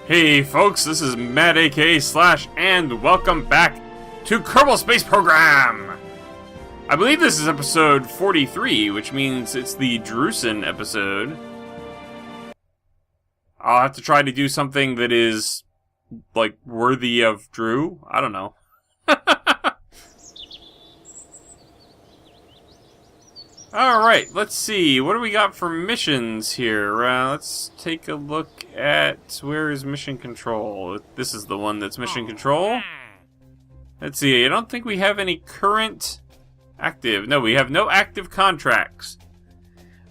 Hey folks, this is Matt aka Slash, and welcome back to Kerbal Space Program! I believe this is episode 43, which means it's the Drusen episode. I'll have to try to do something that is, like, worthy of Drew? I don't know. Alright, let's see. What do we got for missions here? Let's take a look at... Where is mission control? This is the one that's mission control. Let's see. I don't think we have any current active. No, we have no active contracts.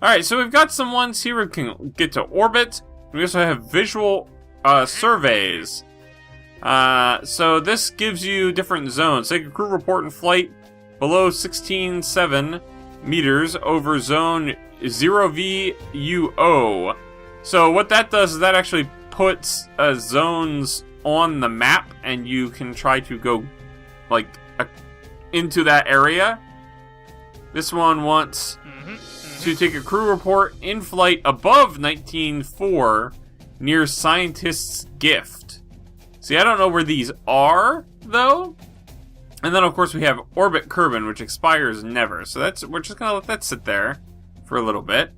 Alright, so we've got some ones here we can get to orbit. We also have visual surveys. So this gives you different zones. Take a crew report in flight below 16.7 meters over zone 0VUO. So what that does is that actually puts zones on the map, and you can try to go like into that area. This one wants to take a crew report in flight above 19.4 near Scientist's Gift. See, I don't know where these are though. And then, of course, we have Orbit Kerbal, which expires never. So we're just gonna let that sit there for a little bit.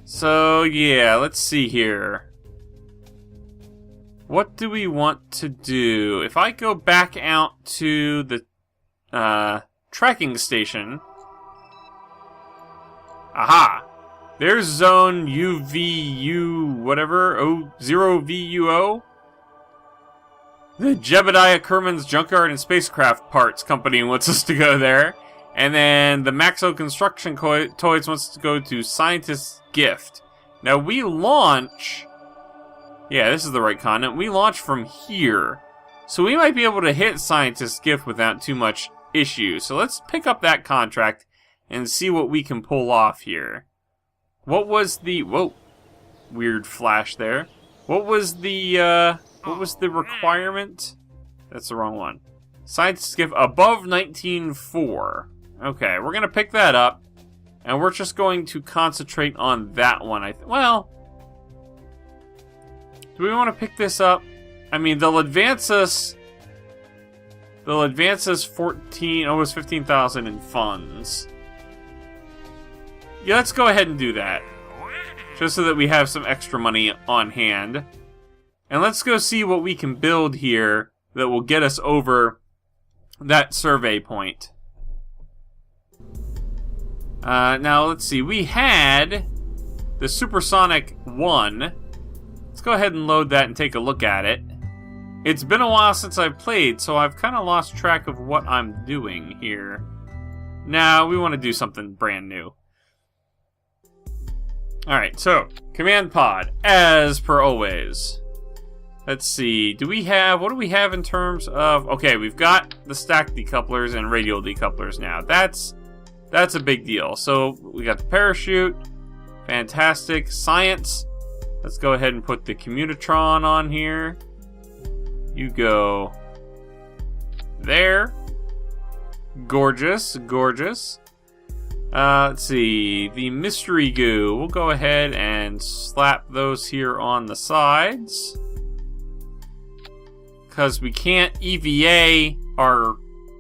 So yeah, let's see here. What do we want to do? If I go back out to the tracking station, aha! There's zone UVU whatever 0VUO. The Jebediah Kerman's Junkyard and Spacecraft Parts Company wants us to go there. And then the Maxo Construction Toys wants us to go to Scientist's Gift. Now we launch... Yeah, this is the right continent. We launch from here. So we might be able to hit Scientist's Gift without too much issue. So let's pick up that contract and see what we can pull off here. What was the... Whoa. Weird flash there. What was the requirement? That's the wrong one. Scientist's Gift above 19.4. Okay, we're going to pick that up. And we're just going to concentrate on that one. Well, do we want to pick this up? I mean, they'll advance us 14, almost 15,000 in funds. Yeah, let's go ahead and do that. Just so that we have some extra money on hand. And let's go see what we can build here that will get us over that survey point. Now, let's see. We had the Supersonic 1. Let's go ahead and load that and take a look at it. It's been a while since I've played, so I've kind of lost track of what I'm doing here. Now, we want to do something brand new. Alright, so, Command Pod, as per always. Let's see, what do we have in terms of... Okay, we've got the stack decouplers and radial decouplers now. That's a big deal. So, we got the parachute. Fantastic. Science. Let's go ahead and put the Communitron on here. You go there. Gorgeous, gorgeous. Let's see, the Mystery Goo. We'll go ahead and slap those here on the sides. Because we can't EVA our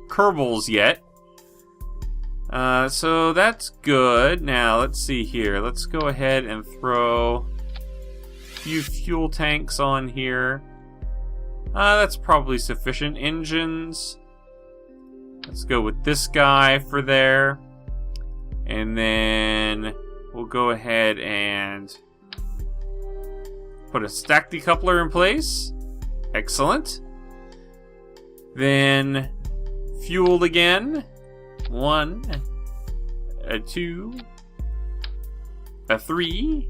Kerbals yet. So that's good. Now, let's see here. Let's go ahead and throw a few fuel tanks on here. That's probably sufficient. Engines. Let's go with this guy for there. And then we'll go ahead and put a stack decoupler in place. Excellent. Then fueled again. 1, a 2, a 3.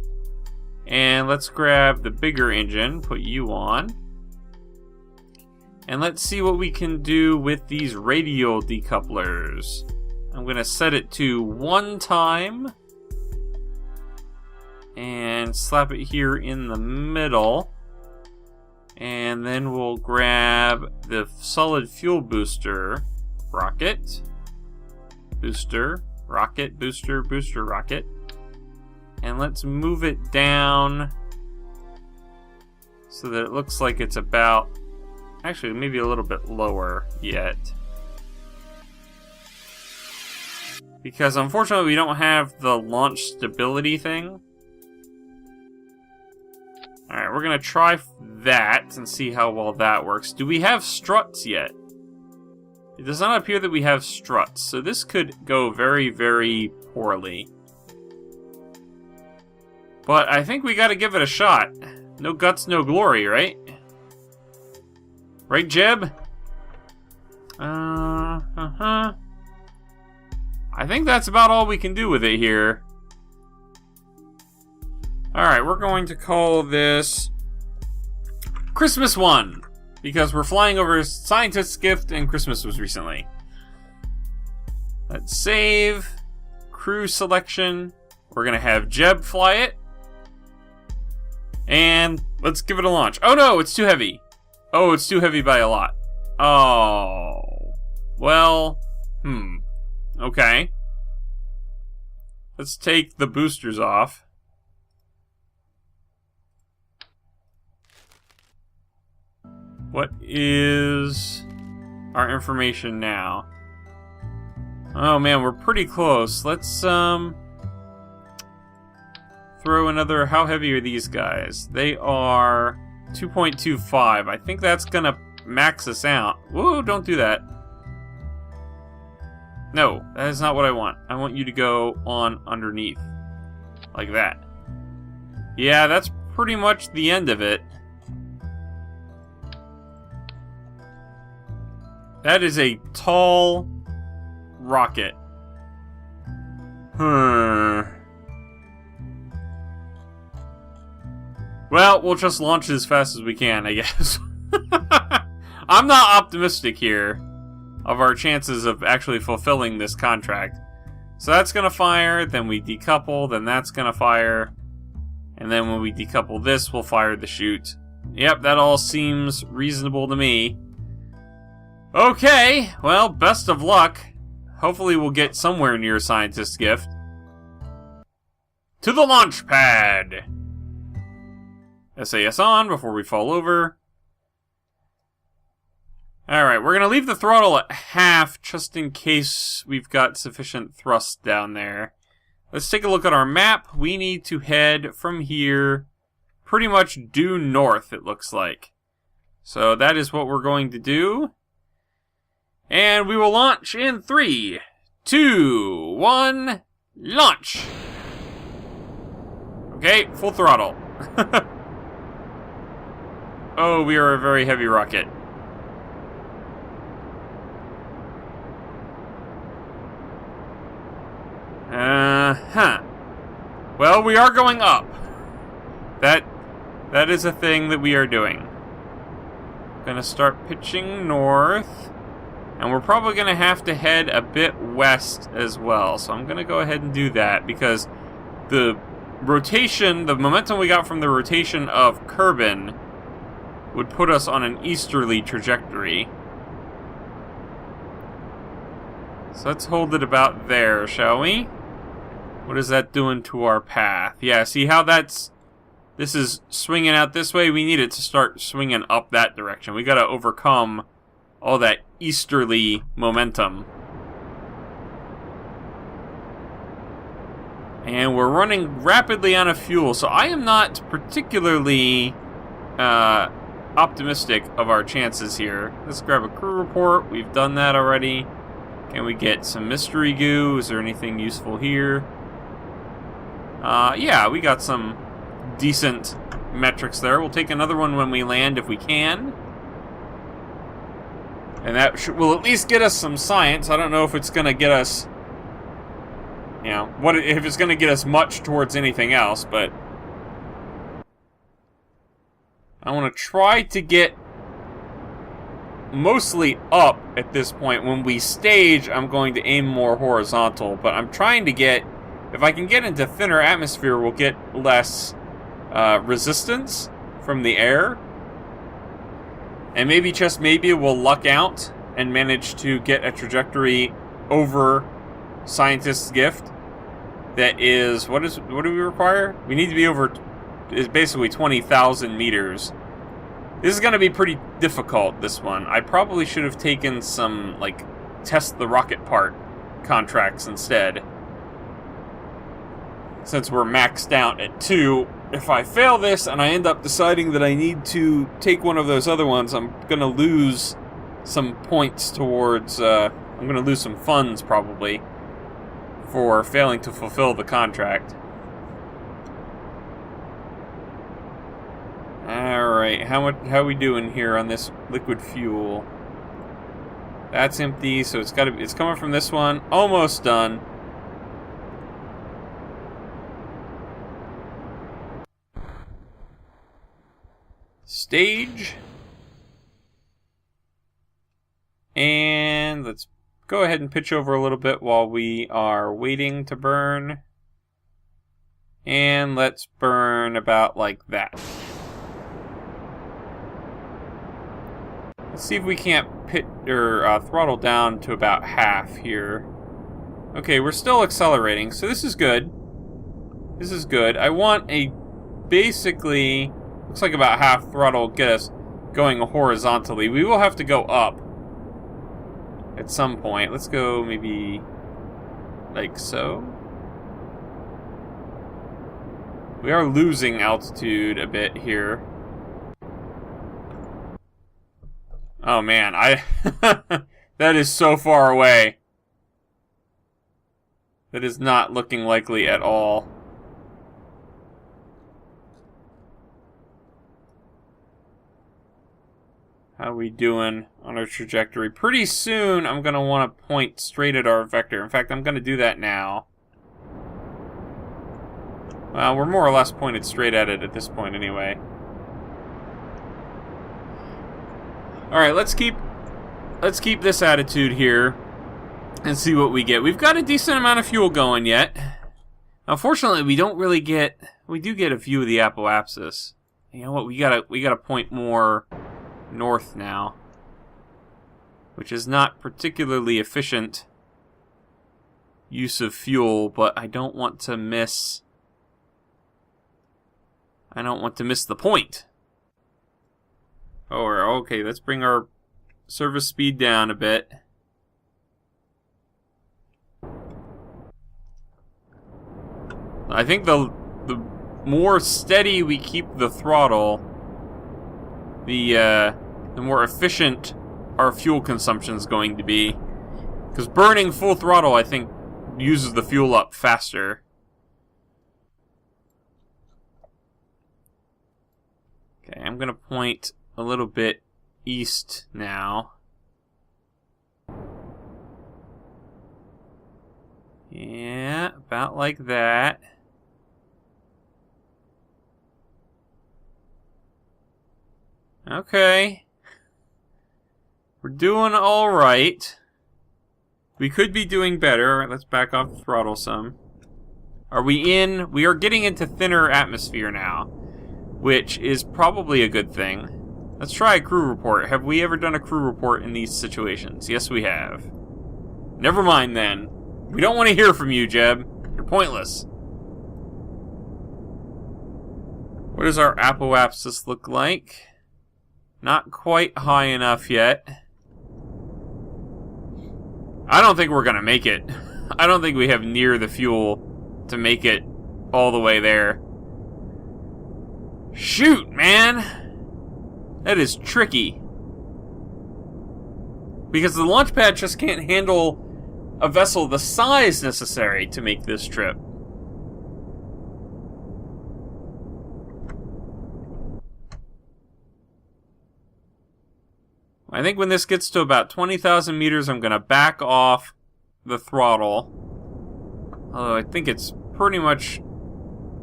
And let's grab the bigger engine, put you on. And let's see what we can do with these radial decouplers. I'm going to set it to 1 time. And slap it here in the middle. And then we'll grab the solid fuel booster rocket. Booster, rocket, booster, booster, rocket. And let's move it down so that it looks like it's about... Actually, maybe a little bit lower yet. Because unfortunately we don't have the launch stability thing. Alright, we're gonna try that and see how well that works. Do we have struts yet? It does not appear that we have struts, so this could go very, very poorly. But I think we gotta give it a shot. No guts, no glory, right? Right, Jeb? I think that's about all we can do with it here. Alright, we're going to call this Christmas 1. Because we're flying over Scientist's Gift and Christmas was recently. Let's save. Crew selection. We're going to have Jeb fly it. And let's give it a launch. Oh no, it's too heavy. Oh, it's too heavy by a lot. Oh. Well, okay. Let's take the boosters off. What is our information now? Oh man, we're pretty close. Let's throw another... How heavy are these guys? They are 2.25. I think that's gonna max us out. Whoa, don't do that. No, that is not what I want. I want you to go on underneath. Like that. Yeah, that's pretty much the end of it. That is a tall rocket. Well, we'll just launch it as fast as we can, I guess. I'm not optimistic here of our chances of actually fulfilling this contract. So that's gonna fire, then we decouple, then that's gonna fire. And then when we decouple this, we'll fire the chute. Yep, that all seems reasonable to me. Okay, well, best of luck. Hopefully we'll get somewhere near Scientist's Gift. To the launch pad! SAS on before we fall over. Alright, we're going to leave the throttle at half just in case we've got sufficient thrust down there. Let's take a look at our map. We need to head from here pretty much due north, it looks like. So that is what we're going to do. And we will launch in 3, 2, 1, launch! Okay, full throttle. Oh, we are a very heavy rocket. Well, we are going up. That is a thing that we are doing. Gonna start pitching north. And we're probably going to have to head a bit west as well. So I'm going to go ahead and do that because the rotation, the momentum we got from the rotation of Kerbal would put us on an easterly trajectory. So let's hold it about there, shall we? What is that doing to our path? Yeah, see how this is swinging out this way? We need it to start swinging up that direction. We got to overcome all that easterly momentum. And we're running rapidly out of fuel, so I am not particularly optimistic of our chances here. Let's grab a crew report. We've done that already. Can we get some mystery goo? Is there anything useful here? Yeah, we got some decent metrics there. We'll take another one when we land if we can. And that will at least get us some science. I don't know if it's going to get us, you know, if it's going to get us much towards anything else, but I want to try to get mostly up at this point. When we stage, I'm going to aim more horizontal, but I'm trying to get, if I can get into thinner atmosphere, we'll get less resistance from the air. And maybe, just maybe, we'll luck out and manage to get a trajectory over Scientist's Gift that is, what do we require? We need to be over, is basically 20,000 meters This is going to be pretty difficult, this one. I probably should have taken some, like, test the rocket part contracts instead. Since we're maxed out at 2, if I fail this and I end up deciding that I need to take one of those other ones, I'm going to lose some points towards, I'm going to lose some funds, probably, for failing to fulfill the contract. Alright, how are we doing here on this liquid fuel? That's empty, so it's coming from this one. Almost done. Stage. And let's go ahead and pitch over a little bit while we are waiting to burn. And let's burn about like that. Let's see if we can't throttle down to about half here. Okay, we're still accelerating, so this is good. This is good. I want a basically, looks like about half throttle get us going horizontally. We will have to go up at some point. Let's go maybe like so. We are losing altitude a bit here. Oh man, that is so far away. That is not looking likely at all. How are we doing on our trajectory? Pretty soon, I'm going to want to point straight at our vector. In fact, I'm going to do that now. Well, we're more or less pointed straight at it at this point anyway. Alright, let's keep this attitude here and see what we get. We've got a decent amount of fuel going yet. Unfortunately, we do get a view of the apoapsis. You know what, we gotta point more north now, which is not particularly efficient use of fuel, but I don't want to miss the point. Oh, okay, let's bring our service speed down a bit. I think the more steady we keep the throttle, the more efficient our fuel consumption is going to be. Because burning full throttle, I think, uses the fuel up faster. Okay, I'm going to point a little bit east now. Yeah, about like that. Okay. We're doing all right. We could be doing better. All right, let's back off the throttle some. We are getting into thinner atmosphere now, which is probably a good thing. Let's try a crew report. Have we ever done a crew report in these situations? Yes, we have. Never mind then. We don't want to hear from you, Jeb. You're pointless. What does our apoapsis look like? Not quite high enough yet. I don't think we're going to make it. I don't think we have near the fuel to make it all the way there. Shoot, man! That is tricky. Because the launch pad just can't handle a vessel the size necessary to make this trip. I think when this gets to about 20,000 meters, I'm going to back off the throttle. Although I think it's pretty much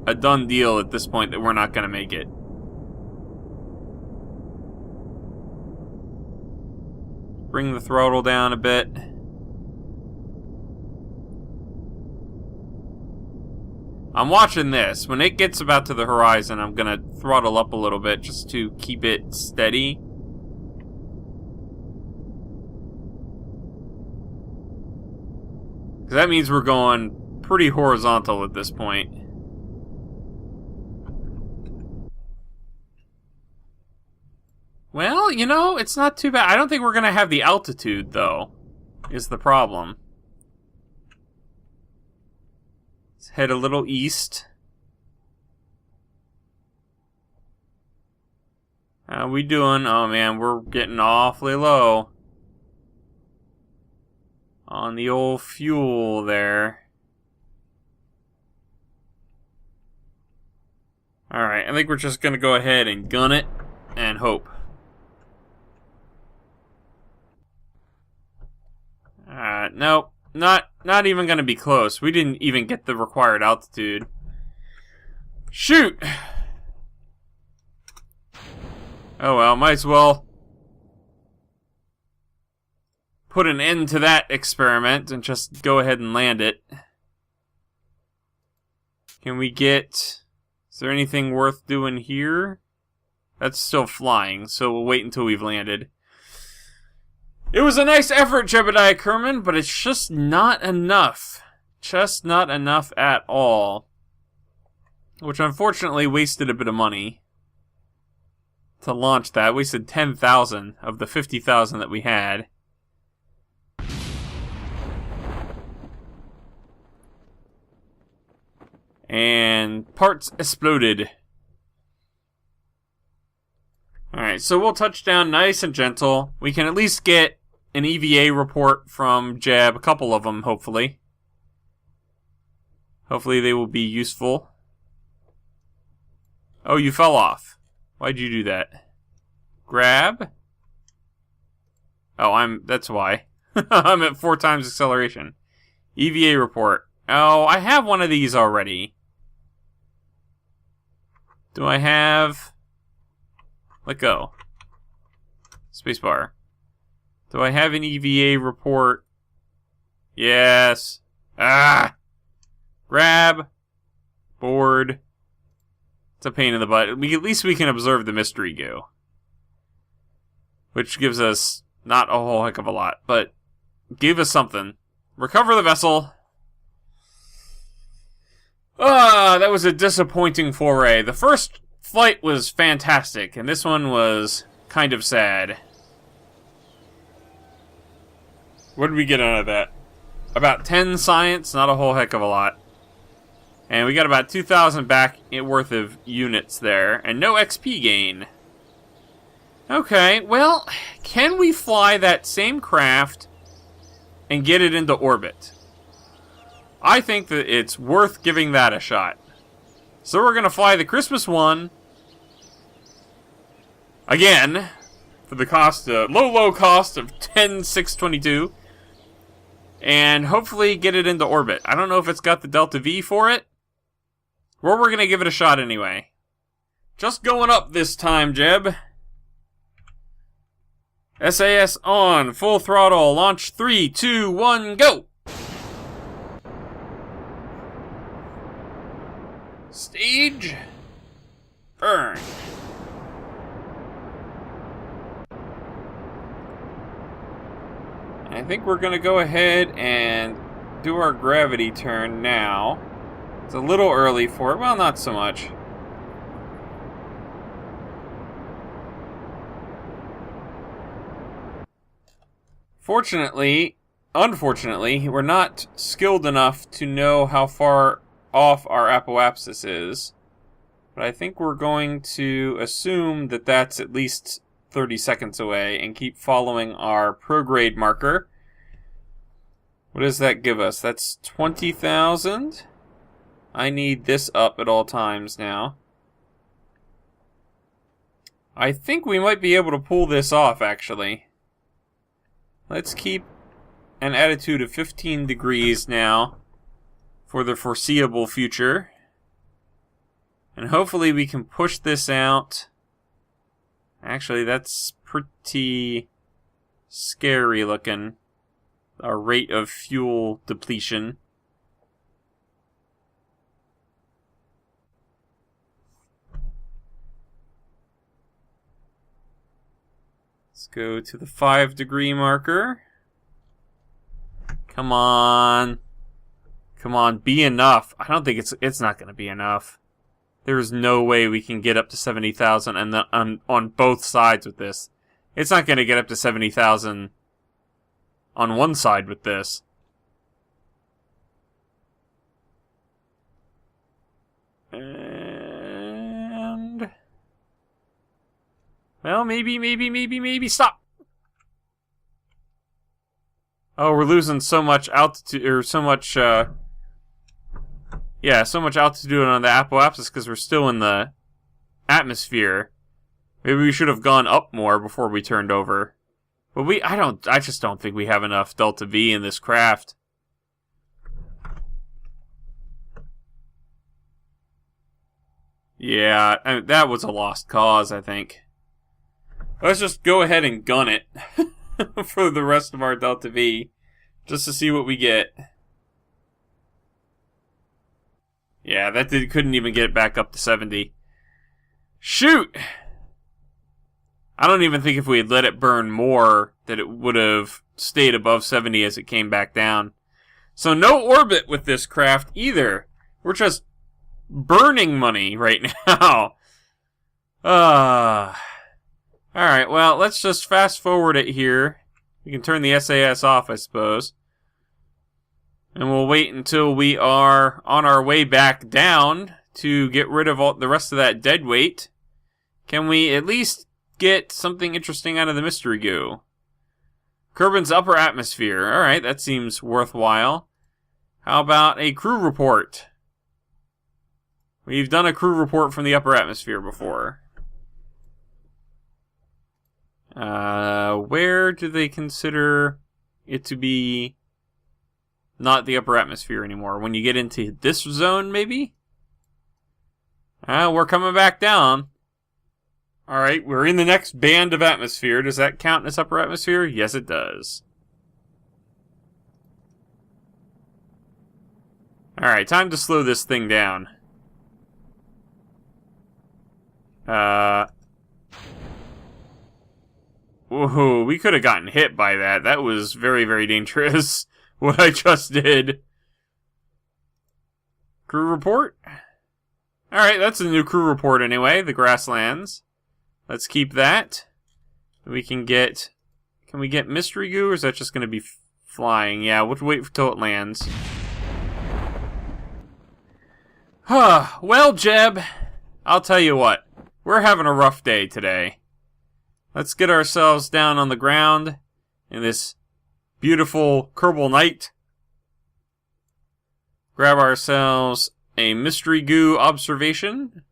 a done deal at this point that we're not going to make it. Bring the throttle down a bit. I'm watching this. When it gets about to the horizon, I'm going to throttle up a little bit just to keep it steady. Because that means we're going pretty horizontal at this point. Well, you know, it's not too bad. I don't think we're going to have the altitude, though, is the problem. Let's head a little east. How we doing? Oh, man, we're getting awfully low on the old fuel there. Alright, I think we're just going to go ahead and gun it and hope. Nope, not even going to be close. We didn't even get the required altitude. Shoot! Oh well, might as well put an end to that experiment and just go ahead and land it. Can we get... Is there anything worth doing here? That's still flying, so we'll wait until we've landed. It was a nice effort, Jebediah Kerman, but it's just not enough. Just not enough at all. Which unfortunately wasted a bit of money to launch that. Wasted 10,000 of the 50,000 that we had. And parts exploded. Alright, so we'll touch down nice and gentle. We can at least get an EVA report from Jeb, a couple of them, hopefully. Hopefully they will be useful. Oh, you fell off. Why'd you do that? Grab? Oh, that's why. I'm at 4 times acceleration. EVA report. Oh, I have one of these already. Do I have... Let go. Spacebar. Do I have an EVA report? Yes. Ah! Grab. Board. It's a pain in the butt. At least we can observe the mystery go. Which gives us not a whole heck of a lot, but gave us something. Recover the vessel. Ah, that was a disappointing foray. The first flight was fantastic, and this one was kind of sad. What did we get out of that? About 10 science, not a whole heck of a lot. And we got about 2,000 back worth of units there, and no XP gain. Okay, well, can we fly that same craft and get it into orbit? I think that it's worth giving that a shot. So we're going to fly the Christmas one again for the cost of low cost of 10,622 and hopefully get it into orbit. I don't know if it's got the Delta V for it. Well, we're going to give it a shot anyway. Just going up this time, Jeb. SAS on, full throttle, launch 3, 2, 1, go! Stage. Burn. I think we're going to go ahead and do our gravity turn now. It's a little early for it. Well, not so much. Unfortunately, we're not skilled enough to know how far off our apoapsis is. But I think we're going to assume that that's at least 30 seconds away and keep following our prograde marker. What does that give us? That's 20,000. I need this up at all times now. I think we might be able to pull this off, actually. Let's keep an attitude of 15 degrees now for the foreseeable future. And hopefully we can push this out. Actually, that's pretty scary looking. Our rate of fuel depletion. Let's go to the 5-degree marker. Come on. Come on, be enough. I don't think it's not going to be enough. There is no way we can get up to 70,000 and on both sides with this. It's not going to get up to 70,000 on one side with this. And... well, maybe. Stop! Oh, we're losing so much altitude, or so much, so much altitude on the apoapsis because we're still in the atmosphere. Maybe we should have gone up more before we turned over. But I just don't think we have enough delta V in this craft. Yeah, that was a lost cause, I think. Let's just go ahead and gun it for the rest of our delta V, just to see what we get. Yeah, couldn't even get it back up to 70. Shoot! I don't even think if we had let it burn more that it would have stayed above 70 as it came back down. So no orbit with this craft either. We're just burning money right now. Alright, well, let's just fast forward it here. We can turn the SAS off, I suppose. And we'll wait until we are on our way back down to get rid of all the rest of that dead weight. Can we at least get something interesting out of the mystery goo? Kerbin's upper atmosphere. Alright, that seems worthwhile. How about a crew report? We've done a crew report from the upper atmosphere before. Where do they consider it to be not the upper atmosphere anymore? When you get into this zone, maybe? We're coming back down. Alright, we're in the next band of atmosphere. Does that count as upper atmosphere? Yes, it does. Alright, time to slow this thing down. Whoa, we could have gotten hit by that. That was very, very dangerous, what I just did. Crew report? Alright, that's a new crew report anyway, the grasslands. Let's keep that. We can get... can we get mystery goo, or is that just going to be flying? Yeah, we'll wait until it lands. Well, Jeb, I'll tell you what. We're having a rough day today. Let's get ourselves down on the ground in this beautiful Kerbal night. Grab ourselves a mystery goo observation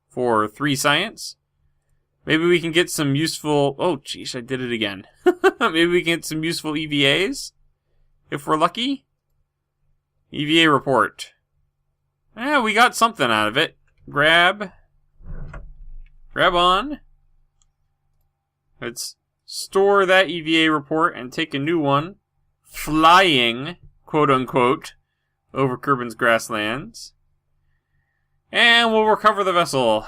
for 3 science. Maybe we can get some useful... oh, jeez, I did it again. Maybe we can get some useful EVAs, if we're lucky. EVA report. Yeah, we got something out of it. Grab on. Let's store that EVA report and take a new one. Flying, quote-unquote, over Kerbin's grasslands. And we'll recover the vessel.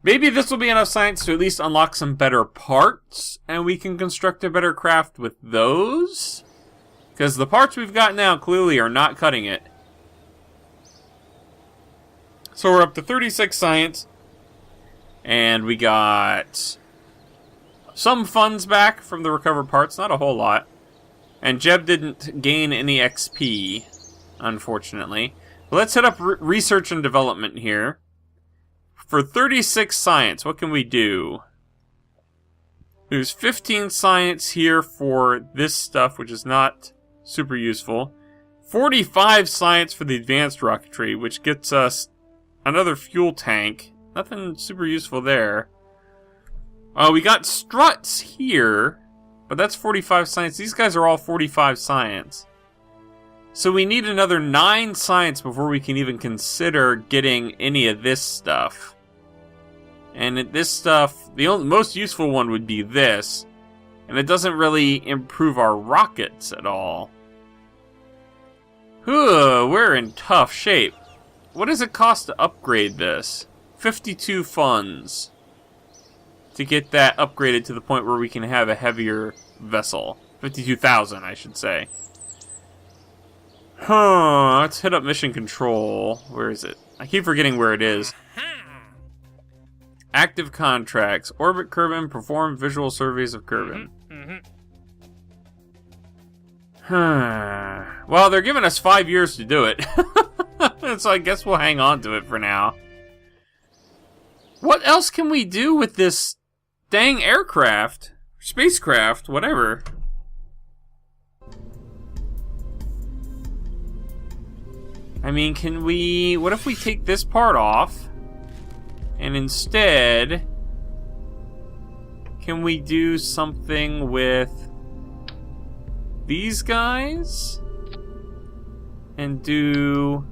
Maybe this will be enough science to at least unlock some better parts, and we can construct a better craft with those. Because the parts we've got now clearly are not cutting it. So we're up to 36 science, and we got some funds back from the recovered parts, not a whole lot. And Jeb didn't gain any XP, unfortunately. But let's hit up research and development here. For 36 science, what can we do? There's 15 science here for this stuff, which is not super useful. 45 science for the advanced rocketry, which gets us another fuel tank. Nothing super useful there. We got struts here, but that's 45 science. These guys are all 45 science. So we need another 9 science before we can even consider getting any of this stuff. And this stuff, the most useful one would be this. And it doesn't really improve our rockets at all. We're in tough shape. What does it cost to upgrade this? 52 funds. To get that upgraded to the point where we can have a heavier vessel. 52,000, I should say. Let's hit up mission control. Where is it? I keep forgetting where it is. Active contracts. Orbit Kerbin. Perform visual surveys of Kerbin. Well, they're giving us 5 years to do it. So I guess we'll hang on to it for now. What else can we do with this dang aircraft? Spacecraft, whatever. I mean, can we... What if we take this part off? And instead... Can we do something with... these guys? And do...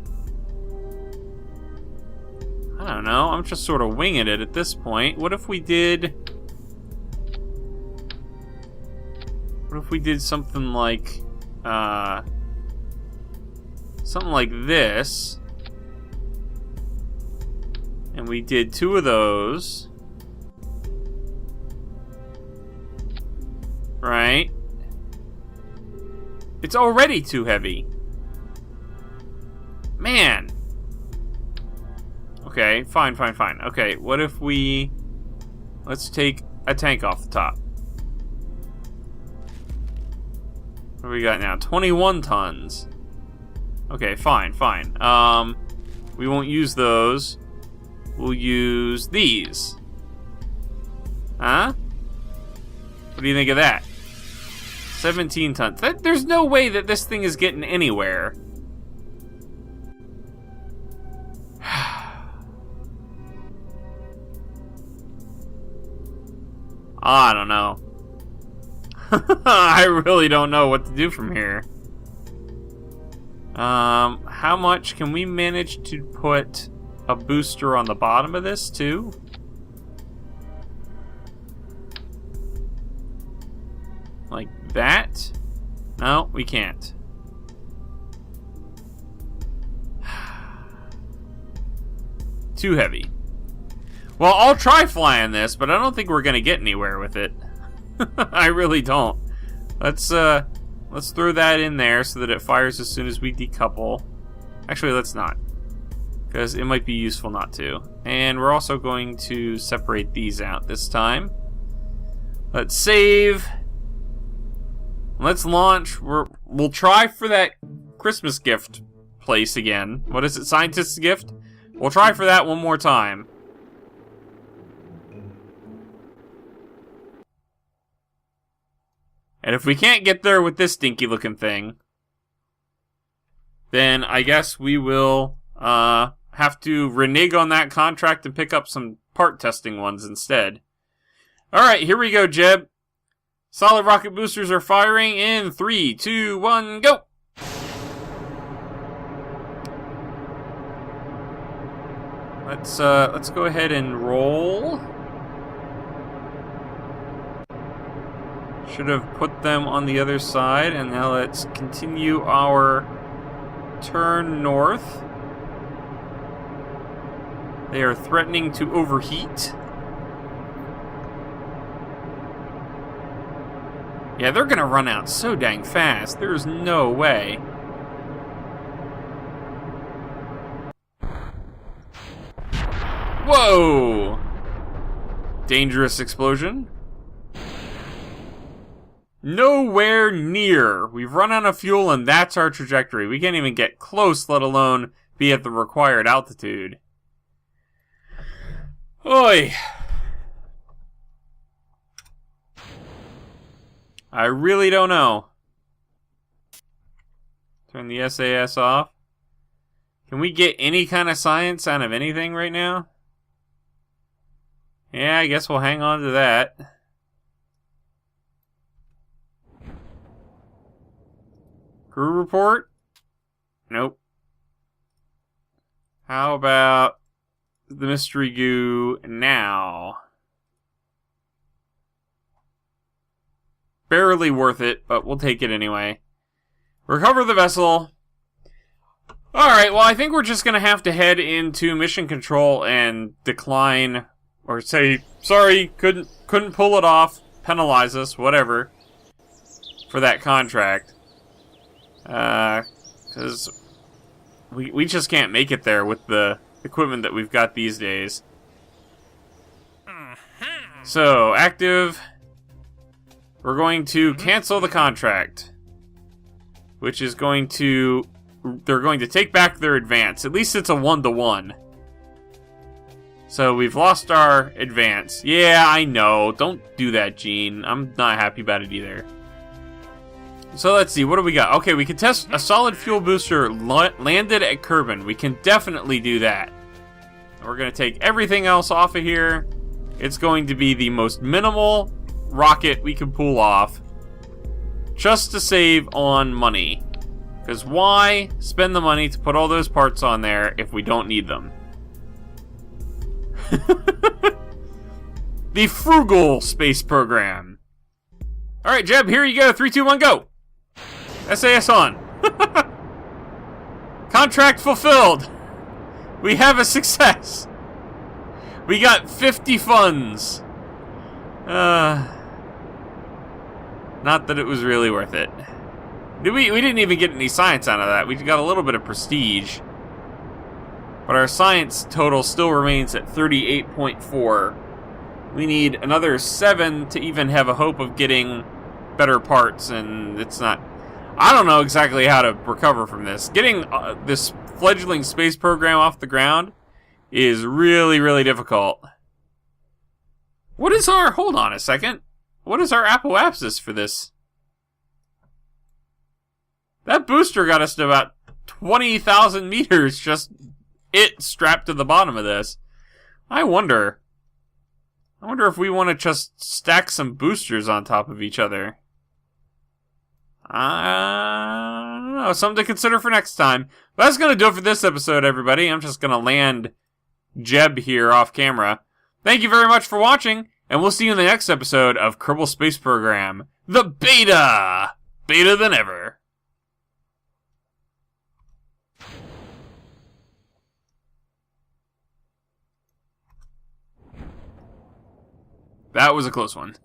I don't know, I'm just sort of winging it at this point. What if we did... What if we did something like... something like this. And we did 2 of those. Right? It's already too heavy. Man. Okay, fine. Okay, what if we... Let's take a tank off the top. What do we got now? 21 tons. Okay, fine. We won't use those. We'll use these. Huh? What do you think of that? 17 tons. There's no way that this thing is getting anywhere. I don't know. I really don't know what to do from here. How much can we manage to put a booster on the bottom of this too? Like that? No, we can't. Too heavy. Well, I'll try flying this, but I don't think we're gonna get anywhere with it. I really don't. Let's throw that in there so that it fires as soon as we decouple. Actually, let's not, because it might be useful not to. And we're also going to separate these out this time. Let's save. Let's launch. We'll try for that Christmas gift place again. What is it? Scientist's gift? We'll try for that one more time. And if we can't get there with this stinky looking thing, then I guess we will have to renege on that contract and pick up some part testing ones instead. Alright, here we go, Jeb. Solid rocket boosters are firing in 3, 2, 1, go! Let's go ahead and roll. Should have put them on the other side, and now let's continue our turn north. They are threatening to overheat. Yeah, they're gonna run out so dang fast. There's no way. Whoa! Dangerous explosion. Nowhere near. We've run out of fuel and that's our trajectory. We can't even get close, let alone be at the required altitude. Oi! I really don't know. Turn the SAS off. Can we get any kind of science out of anything right now? Yeah, I guess we'll hang on to that. Crew report? Nope. How about the mystery goo now? Barely worth it, but we'll take it anyway. Recover the vessel. Alright, well I think we're just gonna have to head into mission control and decline, or say, sorry, couldn't pull it off, penalize us, whatever, for that contract. Because we just can't make it there with the equipment that we've got these days. So, active. We're going to cancel the contract. Which is going to... They're going to take back their advance. At least it's a 1-to-1. So, we've lost our advance. Yeah, I know. Don't do that, Gene. I'm not happy about it either. So, let's see. What do we got? Okay, we can test a solid fuel booster landed at Kerbal. We can definitely do that. We're going to take everything else off of here. It's going to be the most minimal rocket we can pull off. Just to save on money. Because why spend the money to put all those parts on there if we don't need them? The frugal space program. Alright, Jeb, here you go. 3, 2, 1, go! SAS on. Contract fulfilled. We have a success. We got 50 funds. Not that it was really worth it. We didn't even get any science out of that. We got a little bit of prestige. But our science total still remains at 38.4. We need another 7 to even have a hope of getting better parts, and it's not... I don't know exactly how to recover from this. Getting this fledgling space program off the ground is really, really difficult. What is our... Hold on a second. What is our apoapsis for this? That booster got us to about 20,000 meters, just it strapped to the bottom of this. I wonder if we want to just stack some boosters on top of each other. I don't know, something to consider for next time. But that's going to do it for this episode, everybody. I'm just going to land Jeb here off camera. Thank you very much for watching, and we'll see you in the next episode of Kerbal Space Program, the Beta! Beta than ever. That was a close one.